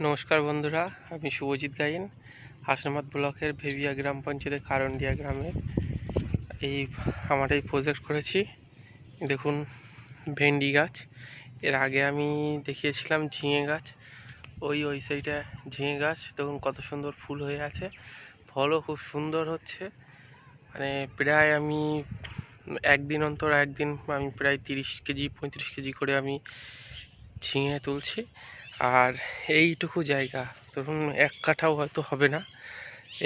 নমস্কার বন্ধুরা, আমি শুভজিৎ গাইন হাসনাবাদ ব্লকের ভেবিয়া গ্রাম পঞ্চায়েতের কারন্ডিয়া গ্রামে এই আমার এই প্রজেক্ট করেছি। দেখুন ভেন্ডি গাছ। এর আগে আমি দেখিয়েছিলাম ঝিঙে গাছ। ওই সাইডে ঝিঙে গাছ দেখুন কত সুন্দর ফুল হয়ে আছে, ফলও খুব সুন্দর হচ্ছে। মানে প্রায় আমি একদিন অন্তর একদিন আমি প্রায় 30 কেজি 35 কেজি করে আমি ঝিঙে তুলছি। আর এইটুকু জায়গা ধরুন 1 কাঠাও হয়তো হবে না,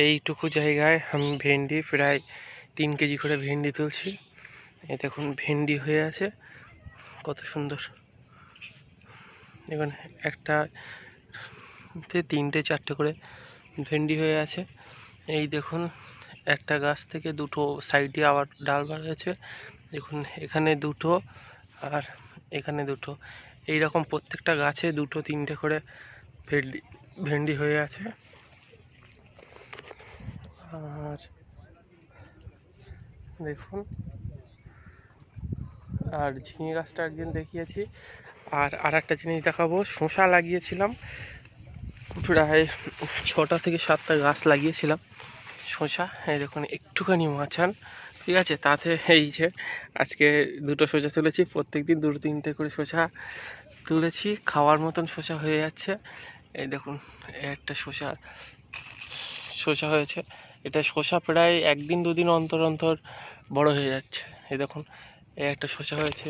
এইটুকু জায়গায় আমি ভেন্ডি প্রায় 3 কেজি করে ভেন্ডি তুলছি। এই দেখুন ভেন্ডি হয়ে আছে কত সুন্দর। দেখুন একটা 3টে 4টে করে ভেন্ডি হয়ে আছে। এই দেখুন একটা গাছ থেকে দুটো সাইডে আবার ডাল বার হয়েছে। দেখুন এখানে দুটো আর এখানে দুটো, এইরকম প্রত্যেকটা গাছে 2-3টে করে ভেন্ডি হয়ে আছে। আর দেখুন, আর ঝিঙে গাছটা একদিন দেখিয়েছি। আর একটা জিনিস দেখাবো, শসা লাগিয়েছিলাম প্রায় 6টা থেকে 7টা গাছ লাগিয়েছিলাম শসা। এই দেখুন একটুখানি মাচান, ঠিক আছে, তাতে এই যে আজকে দুটো শসা তুলেছি। প্রত্যেকদিন 2-3টে করে শসা তুলেছি, খাওয়ার মতন শসা হয়ে যাচ্ছে। এই দেখুন একটা শসা হয়েছে। এটা শসা প্রায় 1-2 দিন অন্তর অন্তর বড় হয়ে যাচ্ছে। এই দেখুন এই একটা শসা হয়েছে,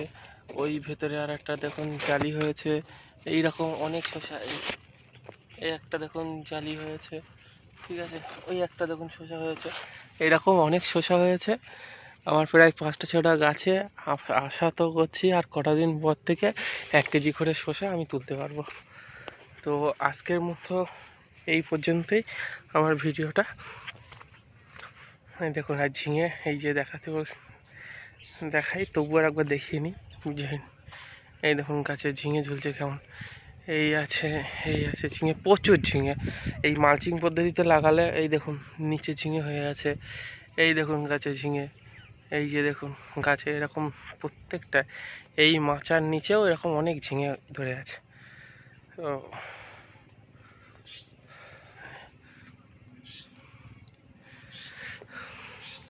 ওই ভেতরে আর একটা দেখুন জালি হয়েছে। এই রকম অনেক শসা, এই একটা দেখুন জালি হয়েছে, ঠিক আছে, ওই একটা দেখুন শসা হয়েছে। এরকম অনেক শসা হয়েছে আমার প্রায় 5টা 6টা গাছে। আশা তো করছি আর কটা দিন পর থেকে 1 কেজি করে শসা আমি তুলতে পারবো। তো আজকের মতো এই পর্যন্তই আমার ভিডিওটা। দেখুন আর ঝিঙে এই যে দেখাই, তবুও একবার দেখিয়ে নিই বুঝলেন। এই দেখুন গাছে ঝিঙে ঝুলছে কেমন। এই আছে ঝিঙে, প্রচুর ঝিঙে। এই মালচিং পদ্ধতিতে লাগালে এই দেখুন নিচে ঝিঙে হয়ে আছে। এই দেখুন গাছে ঝিঙে, এই যে দেখুন গাছে এরকম প্রত্যেকটা, এই মাচার নিচেও এরকম অনেক ঝিঙে ধরে আছে। তো